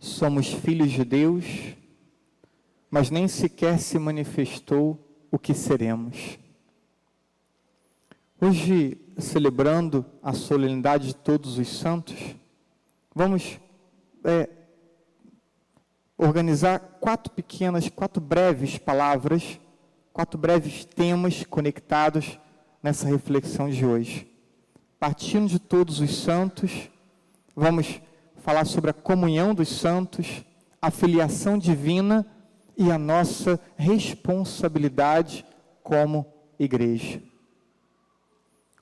somos filhos de Deus, mas nem sequer se manifestou o que seremos. Hoje, celebrando a solenidade de todos os santos, vamos organizar quatro breves palavras, 4 breves temas conectados nessa reflexão de hoje. Partindo de todos os santos, vamos falar sobre a comunhão dos santos, a filiação divina e a nossa responsabilidade como igreja.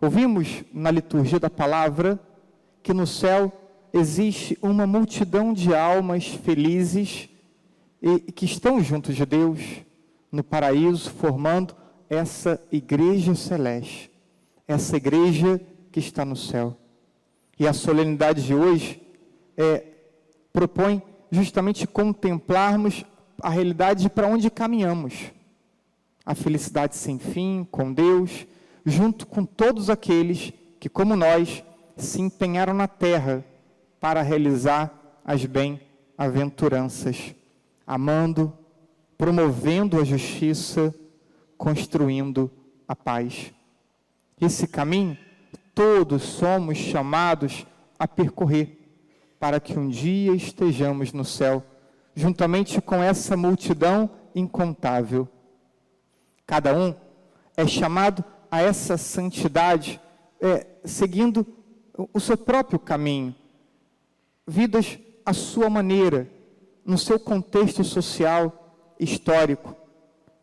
Ouvimos na liturgia da palavra que no céu existe uma multidão de almas felizes e que estão juntos de Deus no paraíso, formando essa igreja celeste, essa igreja que está no céu. E a solenidade de hoje propõe justamente contemplarmos a realidade para onde caminhamos. A felicidade sem fim com Deus, junto com todos aqueles que, como nós, se empenharam na terra para realizar as bem-aventuranças, amando, promovendo a justiça, construindo a paz. Esse caminho, todos somos chamados a percorrer, para que um dia estejamos no céu, juntamente com essa multidão incontável. Cada um é chamado a essa santidade, seguindo o seu próprio caminho, vidas à sua maneira, no seu contexto social, histórico,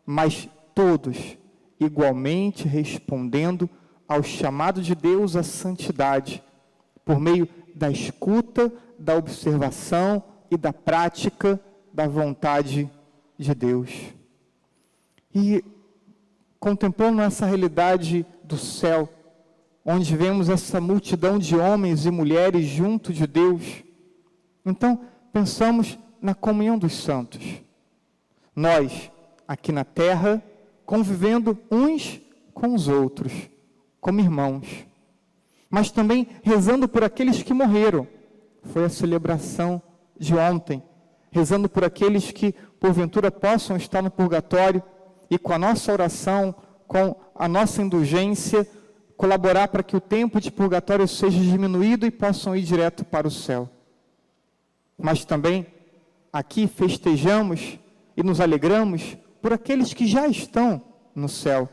mas todos igualmente respondendo ao chamado de Deus à santidade, por meio da escuta, da observação e da prática da vontade de Deus. E contemplando essa realidade do céu, onde vemos essa multidão de homens e mulheres junto de Deus, então pensamos na comunhão dos santos. Nós, aqui na terra, convivendo uns com os outros, como irmãos, mas também rezando por aqueles que morreram. Foi a celebração de ontem, rezando por aqueles que, porventura, possam estar no purgatório, e com a nossa oração, com a nossa indulgência, colaborar para que o tempo de purgatório seja diminuído e possam ir direto para o céu. Mas também, aqui festejamos e nos alegramos por aqueles que já estão no céu.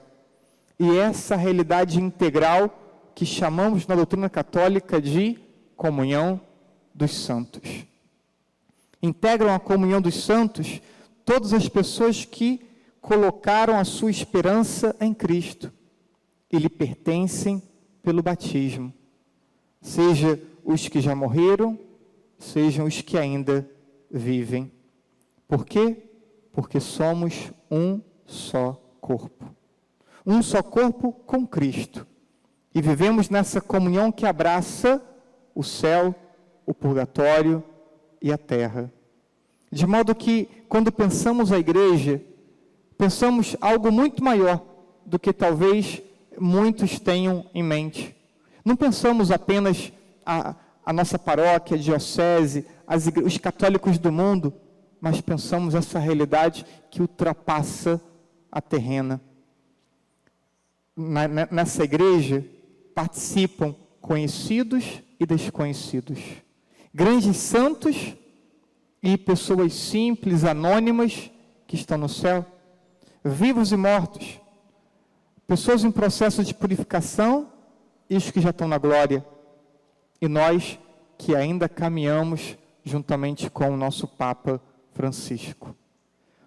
E essa realidade integral que chamamos na doutrina católica de comunhão dos santos. Integram a comunhão dos santos todas as pessoas que colocaram a sua esperança em Cristo e lhe pertencem pelo batismo, seja os que já morreram, sejam os que ainda vivem. Por quê? Porque somos um só corpo. Um só corpo com Cristo. E vivemos nessa comunhão que abraça o céu, o purgatório e a terra. De modo que, quando pensamos a igreja, pensamos algo muito maior do que talvez muitos tenham em mente. Não pensamos apenas a nossa paróquia, a diocese, os católicos do mundo, mas pensamos essa realidade que ultrapassa a terrena. Nessa igreja participam conhecidos e desconhecidos, grandes santos e pessoas simples, anônimas, que estão no céu, vivos e mortos, pessoas em processo de purificação e os que já estão na glória, e nós que ainda caminhamos juntamente com o nosso Papa Francisco.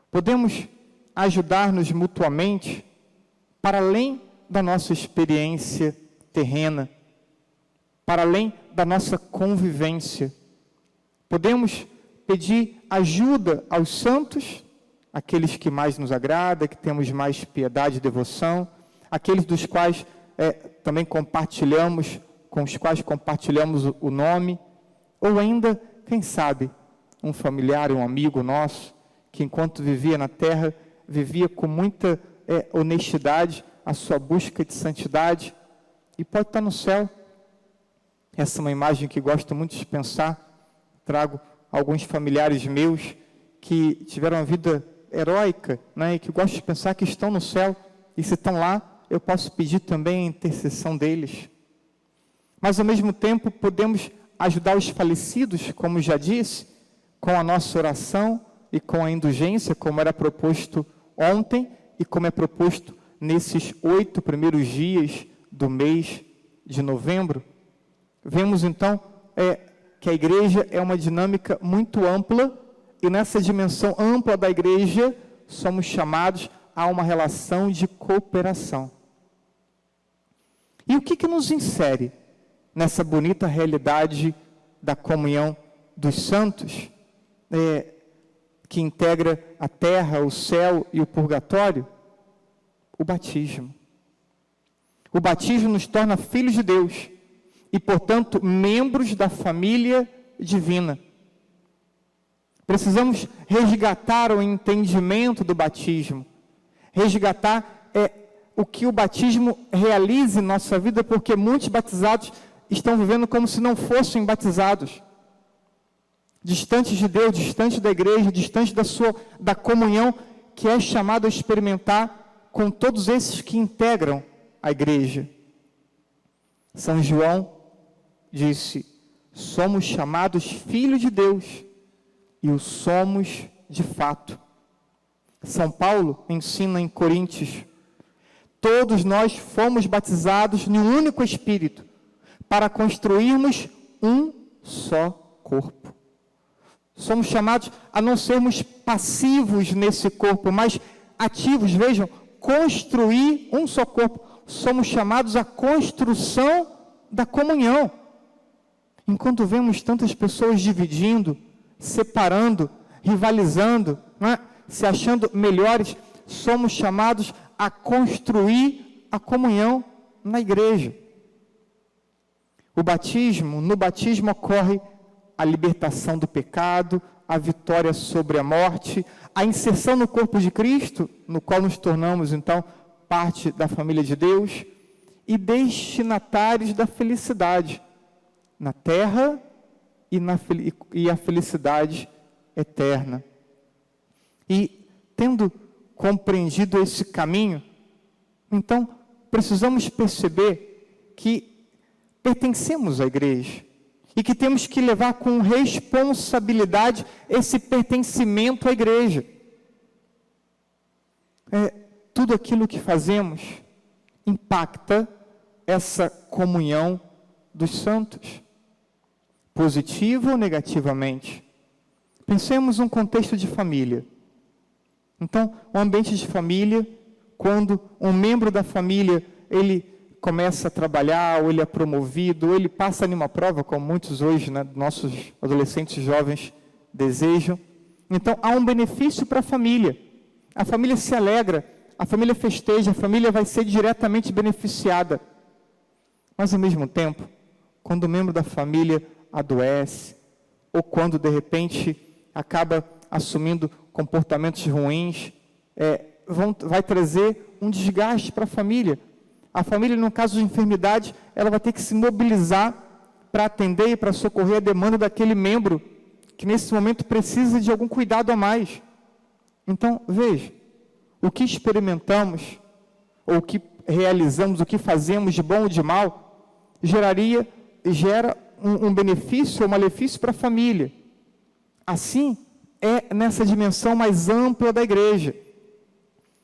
Podemos ajudar-nos mutuamente para além da nossa experiência terrena, para além da nossa convivência. Podemos pedir ajuda aos santos, aqueles que mais nos agrada, que temos mais piedade e devoção, aqueles dos quais também compartilhamos, com os quais compartilhamos o nome, ou ainda, quem sabe, um familiar, um amigo nosso, que enquanto vivia na terra, vivia com muita honestidade a sua busca de santidade, e pode estar no céu. Essa é uma imagem que gosto muito de pensar, trago alguns familiares meus que tiveram uma vida heróica, né, e que gosto de pensar que estão no céu, e se estão lá, eu posso pedir também a intercessão deles. Mas, ao mesmo tempo, podemos ajudar os falecidos, como já disse, com a nossa oração e com a indulgência, como era proposto ontem e como é proposto nesses 8 primeiros dias do mês de novembro. Vemos, então, que a igreja é uma dinâmica muito ampla, e nessa dimensão ampla da igreja, somos chamados a uma relação de cooperação. E o que nos insere nessa bonita realidade da comunhão dos santos, que integra a terra, o céu e o purgatório? O batismo. O batismo nos torna filhos de Deus e, portanto, membros da família divina. Precisamos resgatar o entendimento do batismo, resgatar o que o batismo realiza em nossa vida, porque muitos batizados estão vivendo como se não fossem batizados, distantes de Deus, distantes da igreja, distantes da comunhão que é chamado a experimentar com todos esses que integram a igreja. São João disse: somos chamados filhos de Deus, e o somos de fato. São Paulo ensina em Coríntios: todos nós fomos batizados em um único Espírito, para construirmos um só corpo. Somos chamados a não sermos passivos nesse corpo, mas ativos. Vejam, construir um só corpo. Somos chamados à construção da comunhão. Enquanto vemos tantas pessoas dividindo, separando, rivalizando, se achando melhores, somos chamados a construir a comunhão na igreja. No batismo ocorre a libertação do pecado, a vitória sobre a morte, a inserção no corpo de Cristo, no qual nos tornamos, então, parte da família de Deus, e destinatários da felicidade na terra e a felicidade eterna. E, tendo compreendido esse caminho, então, precisamos perceber que pertencemos à igreja e que temos que levar com responsabilidade esse pertencimento à igreja. Tudo aquilo que fazemos impacta essa comunhão dos santos, positiva ou negativamente. Pensemos num contexto de família. Então, o ambiente de família, quando um membro da família, ele começa a trabalhar, ou ele é promovido, ou ele passa em uma prova, como muitos hoje, nossos adolescentes jovens desejam. Então, há um benefício para a família se alegra, a família festeja, a família vai ser diretamente beneficiada. Mas, ao mesmo tempo, quando o membro da família adoece, ou quando, de repente, acaba assumindo comportamentos ruins, vai trazer um desgaste para a família. A família, no caso de enfermidade, ela vai ter que se mobilizar para atender e para socorrer a demanda daquele membro que, nesse momento, precisa de algum cuidado a mais. Então, veja, o que experimentamos, ou o que realizamos, o que fazemos de bom ou de mal, gera um benefício ou malefício para a família. Assim, é nessa dimensão mais ampla da igreja.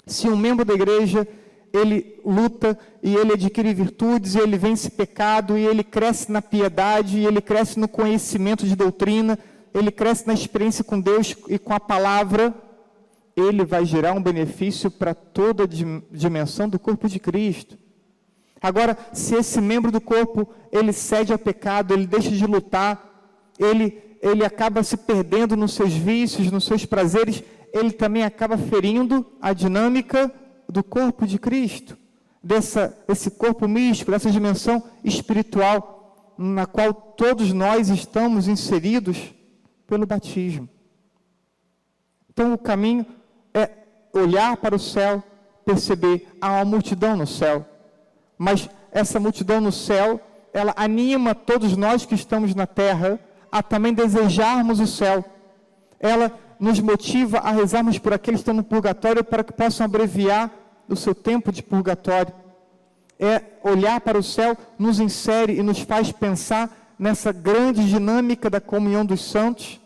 Se um membro da igreja, ele luta e ele adquire virtudes, e ele vence pecado, e ele cresce na piedade, e ele cresce no conhecimento de doutrina, ele cresce na experiência com Deus e com a palavra, ele vai gerar um benefício para toda a dimensão do corpo de Cristo. Agora, se esse membro do corpo, ele cede ao pecado, ele deixa de lutar, ele acaba se perdendo nos seus vícios, nos seus prazeres, ele também acaba ferindo a dinâmica do corpo de Cristo, desse corpo místico, dessa dimensão espiritual, na qual todos nós estamos inseridos pelo batismo. Então, o caminho é olhar para o céu, perceber, há uma multidão no céu, mas essa multidão no céu, ela anima todos nós que estamos na terra a também desejarmos o céu. Ela nos motiva a rezarmos por aqueles que estão no purgatório para que possam abreviar o seu tempo de purgatório. Olhar para o céu nos insere e nos faz pensar nessa grande dinâmica da comunhão dos santos,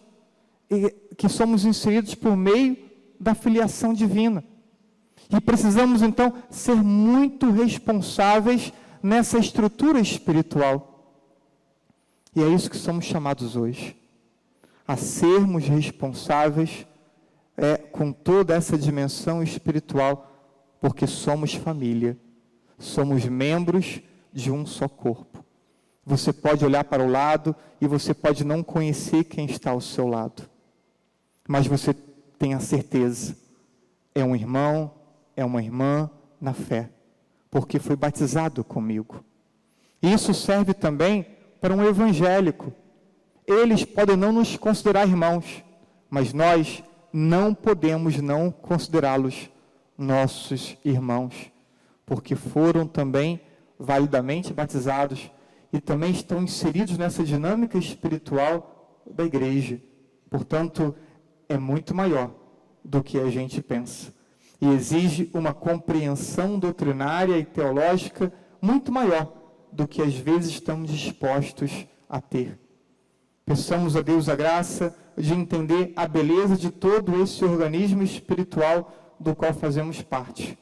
e que somos inseridos por meio da filiação divina. E precisamos, então, ser muito responsáveis nessa estrutura espiritual. E é isso que somos chamados hoje, a sermos responsáveis com toda essa dimensão espiritual, porque somos família, somos membros de um só corpo. Você pode olhar para o lado e você pode não conhecer quem está ao seu lado, mas você tem a certeza, é um irmão, é uma irmã na fé, porque foi batizado comigo. Isso serve também para um evangélico. Eles podem não nos considerar irmãos, mas nós não podemos não considerá-los nossos irmãos, porque foram também validamente batizados e também estão inseridos nessa dinâmica espiritual da igreja. Portanto, é muito maior do que a gente pensa e exige uma compreensão doutrinária e teológica muito maior do que às vezes estamos dispostos a ter. Peçamos a Deus a graça de entender a beleza de todo esse organismo espiritual do qual fazemos parte,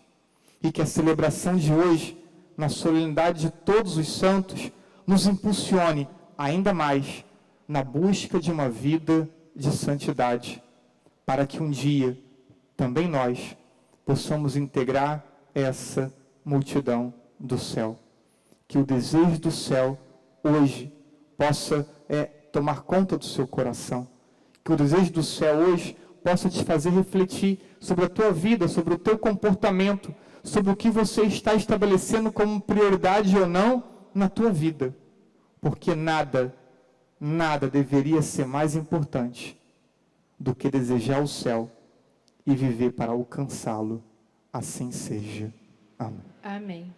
e que a celebração de hoje, na solenidade de todos os santos, nos impulsione ainda mais na busca de uma vida de santidade, para que um dia também nós possamos integrar essa multidão do céu. Que o desejo do céu hoje possa tomar conta do seu coração. Que o desejo do céu hoje possa te fazer refletir sobre a tua vida, sobre o teu comportamento, sobre o que você está estabelecendo como prioridade ou não na tua vida. Porque nada deveria ser mais importante do que desejar o céu e viver para alcançá-lo. Assim seja. Amém. Amém.